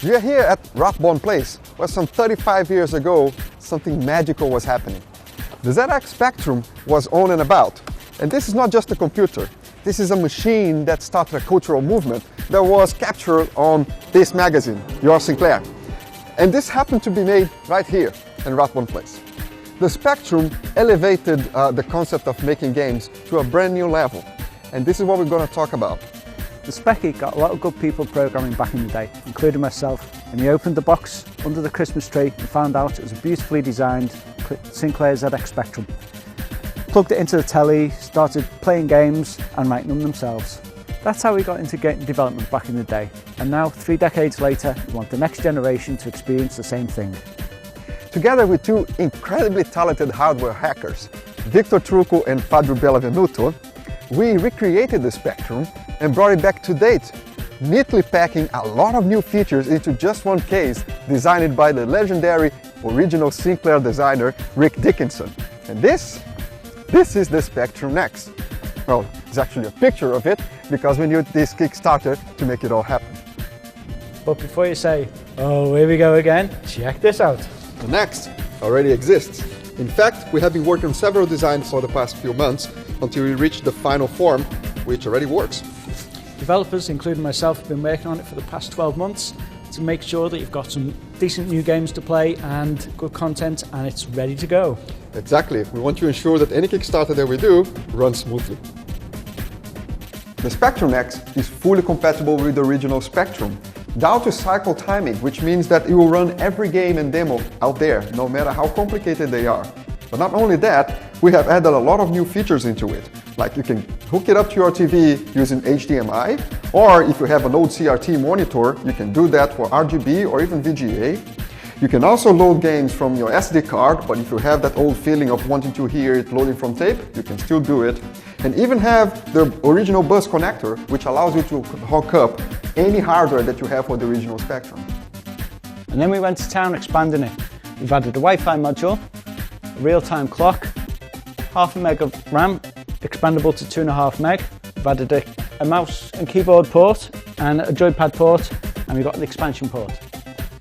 We are here at Rathbone Place, where some 35 years ago, something magical was happening. The ZX Spectrum was on and about. And this is not just a computer. This is a machine that started a cultural movement that was captured on this magazine, Your Sinclair. And this happened to be made right here in Rathbone Place. The Spectrum elevated the concept of making games to a brand new level. And this is what we're going to talk about. The Specky got a lot of good people programming back in the day, including myself, and we opened the box under the Christmas tree and found out it was a beautifully designed Sinclair ZX Spectrum. Plugged it into the telly, started playing games and writing them themselves. That's how we got into game development back in the day, and now 3 decades later we want the next generation to experience the same thing. Together with 2 incredibly talented hardware hackers, Victor Trucco and Fabio Bellavenuto, we recreated the Spectrum and brought it back to date, neatly packing a lot of new features into just one case designed by the legendary original Sinclair designer Rick Dickinson. And this is the Spectrum Next. Well, it's actually a picture of it because we used this Kickstarter to make it all happen. But before you say, oh, here we go again, check this out. The Next already exists. In fact, we have been working on several designs for the past few months until we reached the final form, which already works. Developers, including myself, have been working on it for the past 12 months to make sure that you've got some decent new games to play and good content, and it's ready to go. Exactly. We want to ensure that any Kickstarter that we do runs smoothly. The Spectrum X is fully compatible with the original Spectrum, down to cycle timing, which means that it will run every game and demo out there, no matter how complicated they are. But not only that, we have added a lot of new features into it. Like you can hook it up to your TV using HDMI, or if you have an old CRT monitor, you can do that for RGB or even VGA. You can also load games from your SD card, but if you have that old feeling of wanting to hear it loading from tape, you can still do it. And even have the original bus connector, which allows you to hook up any hardware that you have for the original Spectrum. And then we went to town expanding it. We've added a Wi-Fi module, a real-time clock, 0.5 meg of RAM, expandable to 2.5 meg. We've added a mouse and keyboard port and a joypad port, and we've got an expansion port.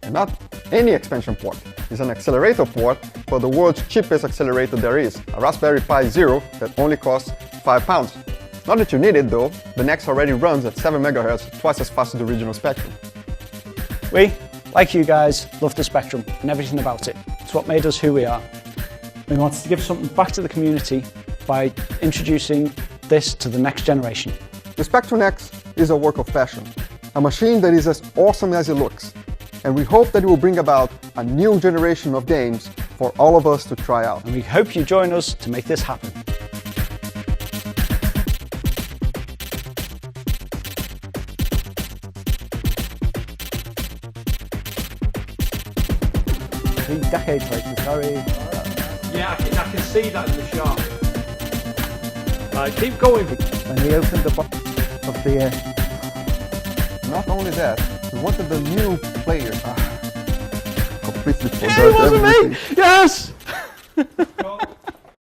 And not any expansion port. It's an accelerator port for the world's cheapest accelerator there is, a Raspberry Pi Zero that only costs £5. Not that you need it though, the Next already runs at 7 MHz, twice as fast as the original Spectrum. We, like you guys, love the Spectrum and everything about it. It's what made us who we are. We wanted to give something back to the community by introducing this to the next generation. The Spectrum X is a work of passion, a machine that is as awesome as it looks. And we hope that it will bring about a new generation of games for all of us to try out. And we hope you join us to make this happen. Decades later, sorry. Yeah, I can see that in the shop. Keep going. When we opened the box of the... Not only that, we wanted the new players. Completely forgot Yeah, it wasn't everything. me! Yes!